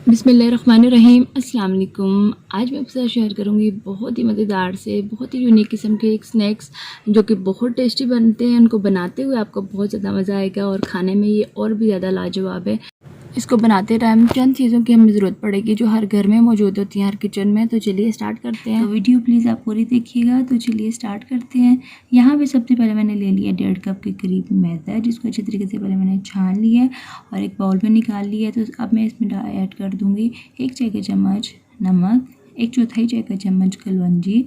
बिस्मिल्लाहिर्रहमानिर्रहीम। अस्सलाम वालेकुम। आज मैं आपके साथ शेयर करूँगी बहुत ही मज़ेदार से बहुत ही यूनिक किस्म के एक स्नैक्स जो कि बहुत टेस्टी बनते हैं। उनको बनाते हुए आपको बहुत ज़्यादा मज़ा आएगा और खाने में ये और भी ज़्यादा लाजवाब है। इसको बनाते टाइम चंद चीज़ों की हमें ज़रूरत पड़ेगी जो हर घर में मौजूद होती हैं, हर किचन में। तो चलिए स्टार्ट करते हैं। तो वीडियो प्लीज़ आप पूरी देखिएगा। तो चलिए स्टार्ट करते हैं। यहाँ पे सबसे पहले मैंने ले लिया 1.5 कप के करीब मैदा, जिसको अच्छे तरीके से पहले मैंने छान लिया है और एक बाउल में निकाल लिया है। तो अब मैं इसमें ऐड कर दूँगी 1 चाय का चम्मच नमक, 1/4 चाय का चम्मच कलौंजी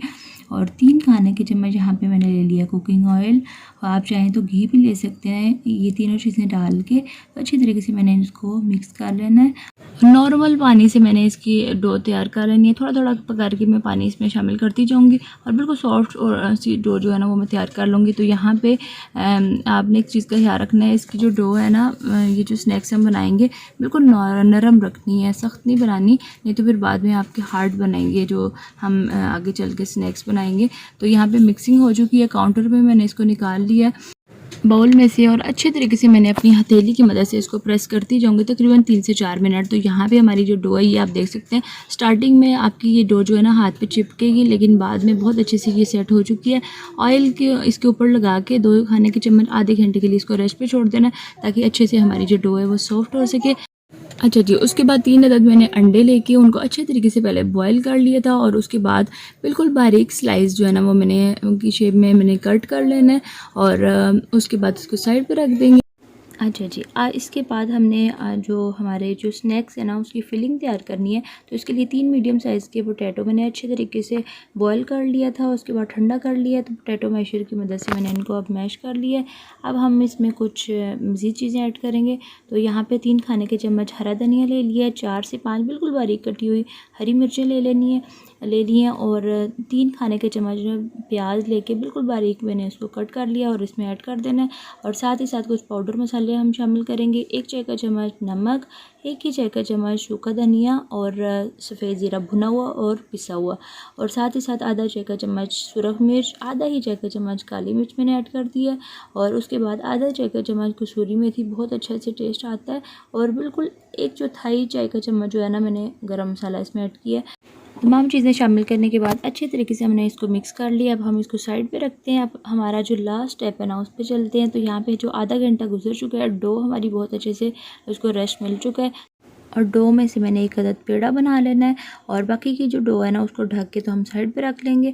और 3 खाने के चम्मच यहाँ पे मैंने ले लिया कुकिंग ऑयल। और आप चाहें तो घी भी ले सकते हैं। ये तीनों चीज़ें डाल के तो अच्छी तरीके से मैंने इसको मिक्स कर लेना है। नॉर्मल पानी से मैंने इसकी डो तैयार कर लेनी है। थोड़ा थोड़ा पका के मैं पानी इसमें शामिल करती जाऊँगी और बिल्कुल सॉफ्ट और सी डो जो है ना वो मैं तैयार कर लूँगी। तो यहाँ पे आपने एक चीज़ का ख्याल रखना है, इसकी जो डो है ना, ये जो स्नैक्स हम बनाएंगे बिल्कुल नरम रखनी है, सख्त नहीं बनानी, नहीं तो फिर बाद में आपके हार्ड बनाएंगे जो हम आगे चल के स्नैक्स बनाएंगे। तो यहाँ पे मिक्सिंग हो चुकी है। काउंटर पे मैंने इसको निकाल लिया बाउल में से और अच्छे तरीके से मैंने अपनी हथेली की मदद से इसको प्रेस करती जाऊंगी तकरीबन 3 से 4 मिनट। तो यहाँ पे हमारी जो डो है ये आप देख सकते हैं, स्टार्टिंग में आपकी ये डो जो है ना हाथ पे चिपकेगी, लेकिन बाद में बहुत अच्छे से ये सेट हो चुकी है। ऑयल के इसके ऊपर लगा के 2 खाने के चम्मच आधे घंटे के लिए इसको रेस्ट पे छोड़ देना ताकि अच्छे से हमारी जो डो है वो सॉफ्ट हो सके। अच्छा जी, उसके बाद 3 अदद मैंने अंडे लेके उनको अच्छे तरीके से पहले बॉईल कर लिया था और उसके बाद बिल्कुल बारीक स्लाइस जो है ना वो मैंने उनकी शेप में मैंने कट कर लेना है और उसके बाद उसको साइड पे रख देंगे। अच्छा जी, इसके बाद हमने जो हमारे जो स्नैक्स है ना उसकी फिलिंग तैयार करनी है। तो इसके लिए 3 मीडियम साइज़ के पोटैटो मैंने अच्छे तरीके से बॉईल कर लिया था, उसके बाद ठंडा कर लिया। तो पोटैटो मैशर की मदद से मैंने इनको अब मैश कर लिया है। अब हम इसमें कुछ मज़ीद चीज़ें ऐड करेंगे। तो यहाँ पे 3 खाने के चम्मच हरा धनिया ले लिया है, 4 से 5 बिल्कुल बारीक कटी हुई हरी मिर्चें ले ली हैं और 3 खाने के चम्मच प्याज लेके बिल्कुल बारीक मैंने इसको कट कर लिया और इसमें ऐड कर देना है। और साथ ही साथ कुछ पाउडर मसाले हम शामिल करेंगे। 1 चाय का चम्मच नमक, 1 ही चाय का चम्मच सूखा धनिया और सफ़ेद ज़ीरा भुना हुआ और पिसा हुआ, और साथ ही साथ आधा चाय का चम्मच सुरख मिर्च, आधा ही चाय का चम्मच काली मिर्च मैंने ऐड कर दिया है। और उसके बाद आधा चाय का चम्मच कसूरी मेथी, बहुत अच्छा से टेस्ट आता है। और बिल्कुल 1/4 चाय का चम्मच जो है ना मैंने गरम मसाला इसमें ऐड किया है। तमाम चीज़ें शामिल करने के बाद अच्छे तरीके से हमने इसको मिक्स कर लिया। अब हम इसको साइड पे रखते हैं। अब हमारा जो लास्ट स्टेप है ना उस पर चलते हैं। तो यहाँ पे जो आधा घंटा गुजर चुका है, डो हमारी बहुत अच्छे से उसको रेस्ट मिल चुका है और डो में से मैंने एक अदद पेड़ा बना लेना है और बाकी की जो डो है ना उसको ढक के तो हम साइड पे रख लेंगे।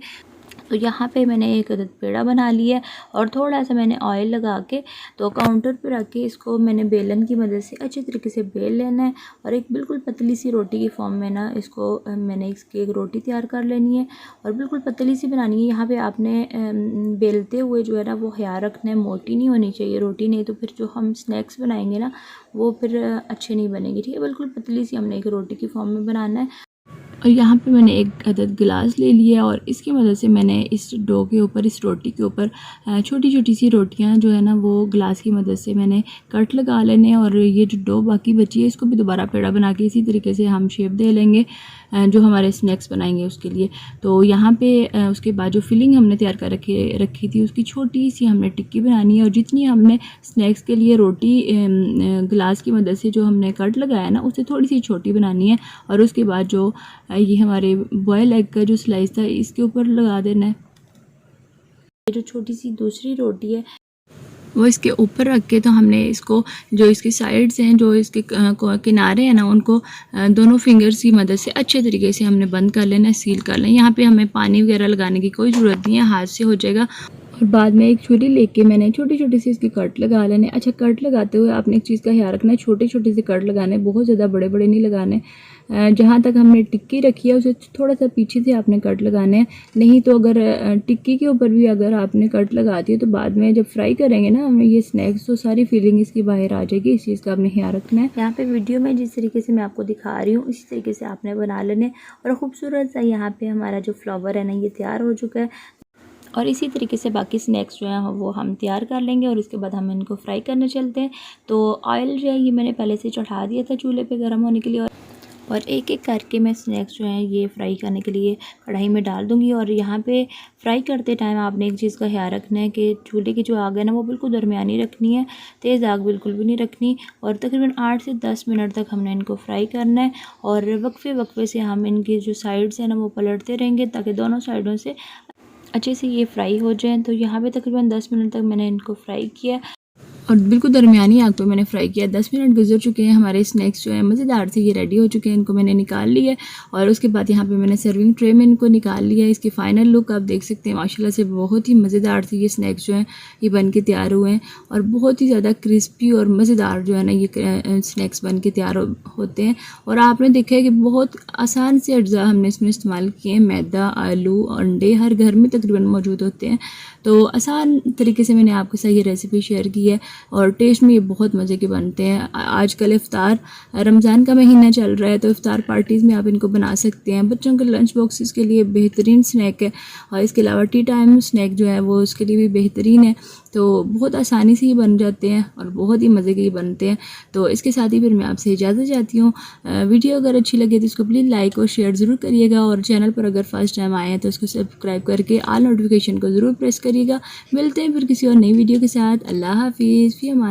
तो यहाँ पे मैंने एक अदद पेड़ा बना लिया है और थोड़ा सा मैंने ऑयल लगा के तो काउंटर पे रख के इसको मैंने बेलन की मदद से अच्छे तरीके से बेल लेना है और एक बिल्कुल पतली सी रोटी की फॉर्म में ना इसको मैंने इसकी एक रोटी तैयार कर लेनी है और बिल्कुल पतली सी बनानी है। यहाँ पे आपने बेलते हुए जो है ना वो ख्याल रखना है, मोटी नहीं होनी चाहिए रोटी, नहीं तो फिर जो हम स्नैक्स बनाएंगे ना वो फिर अच्छे नहीं बनेंगे। ठीक है, बिल्कुल पतली सी हमने एक रोटी की फॉर्म में बनाना है। और यहाँ पे मैंने एक अदद गिलास ले लिया और इसकी मदद से मैंने इस डो के ऊपर, इस रोटी के ऊपर छोटी छोटी सी रोटियाँ जो है ना वो गिलास की मदद से मैंने कट लगा लेने हैं। और ये जो डो बाकी बची है इसको भी दोबारा पेड़ा बना के इसी तरीके से हम शेप दे लेंगे जो हमारे स्नैक्स बनाएंगे उसके लिए। तो यहाँ पे उसके बाद जो फिलिंग हमने तैयार कर रखी थी उसकी छोटी सी हमने टिक्की बनानी है और जितनी हमने स्नैक्स के लिए रोटी गिलास की मदद से जो हमने कट लगाया ना उससे थोड़ी सी छोटी बनानी है। और उसके बाद जो ये हमारे बॉयल एग का जो स्लाइस था इसके ऊपर लगा देना है। ये जो छोटी सी दूसरी रोटी है वो इसके ऊपर रख के तो हमने इसको जो इसकी साइड्स हैं, जो इसके किनारे हैं ना, उनको दोनों फिंगर्स की मदद से अच्छे तरीके से हमने बंद कर लेना है, सील कर लेना। यहाँ पे हमें पानी वगैरह लगाने की कोई ज़रूरत नहीं है, हाथ से हो जाएगा। और बाद में एक छुरी लेके मैंने छोटी छोटी सी इसकी कट लगा लेने। अच्छा, कट लगाते हुए आपने एक चीज़ का ख्याल रखना है, छोटे छोटे से कट लगाने, बहुत ज़्यादा बड़े बड़े नहीं लगाने। जहाँ तक हमने टिक्की रखी है उसे थोड़ा सा पीछे से आपने कट लगाने हैं, नहीं तो अगर टिक्की के ऊपर भी अगर आपने कट लगा दिए तो बाद में जब फ्राई करेंगे ना हमें ये स्नैक्स तो सारी फीलिंग इसकी बाहर आ जाएगी। इस चीज़ का आपने ख्याल रखना है। यहाँ पे वीडियो में जिस तरीके से मैं आपको दिखा रही हूँ इसी तरीके से आपने बना लेने। और खूबसूरत सा यहाँ पे हमारा जो फ्लावर है ना ये तैयार हो चुका है और इसी तरीके से बाकी स्नैक्स जो हैं वो हम तैयार कर लेंगे और इसके बाद हम इनको फ्राई करने चलते हैं। तो ऑयल जो है ये मैंने पहले से चढ़ा दिया था चूल्हे पे गर्म होने के लिए और एक एक करके मैं स्नैक्स जो हैं ये फ्राई करने के लिए कढ़ाई में डाल दूँगी। और यहाँ पे फ्राई करते टाइम आपने एक चीज़ का ख्याल रखना है कि चूल्हे की जो आग है ना वो बिल्कुल दरमियानी रखनी है, तेज़ आग बिल्कुल भी नहीं रखनी। और तकरीबन 8 से 10 मिनट तक हमने इनको फ्राई करना है और वक्फे से हम इनकी जो साइड्स हैं ना वो पलटते रहेंगे ताकि दोनों साइडों से अच्छे से ये फ्राई हो जाएँ। तो यहाँ पे तकरीबन 10 मिनट तक मैंने इनको फ्राई किया और बिल्कुल दरमियानी आग पे मैंने फ्राई किया। 10 मिनट गुजर चुके हैं, हमारे स्नैक्स जो हैं मज़ेदार से ये रेडी हो चुके हैं। इनको मैंने निकाल लिया और उसके बाद यहाँ पे मैंने सर्विंग ट्रे में इनको निकाल लिया। इसकी फ़ाइनल लुक आप देख सकते हैं, माशाल्लाह से बहुत ही मज़ेदार से ये स्नैक्स जो हैं ये बन के तैयार हुए हैं और बहुत ही ज़्यादा क्रिस्पी और मज़ेदार जो है ना ये स्नैक्स बन के तैयार होते हैं। और आपने देखा है कि बहुत आसान से अज्जा हमने इसमें इस्तेमाल किए हैं। मैदा, आलू, अंडे हर घर में तकरीबन मौजूद होते हैं, तो आसान तरीके से मैंने आपके साथ ये रेसिपी शेयर की है और टेस्ट में ये बहुत मज़े के बनते हैं। आजकल इफ़्तार रमज़ान का महीना चल रहा है तो इफ़्तार पार्टीज़ में आप इनको बना सकते हैं। बच्चों के लंच बॉक्सेस के लिए बेहतरीन स्नैक है और इसके अलावा टी टाइम स्नैक जो है वो उसके लिए भी बेहतरीन है। तो बहुत आसानी से ही बन जाते हैं और बहुत ही मज़े के ही बनते हैं। तो इसके साथ ही फिर मैं आपसे इजाज़त चाहती हूँ। वीडियो अगर अच्छी लगे तो इसको प्लीज़ लाइक और शेयर ज़रूर करिएगा और चैनल पर अगर फर्स्ट टाइम आए हैं तो इसको सब्सक्राइब करके ऑल नोटिफिकेशन को ज़रूर प्रेस करिएगा। मिलते हैं फिर किसी और नई वीडियो के साथ। अल्लाह हाफिज़, फ़ी अमान।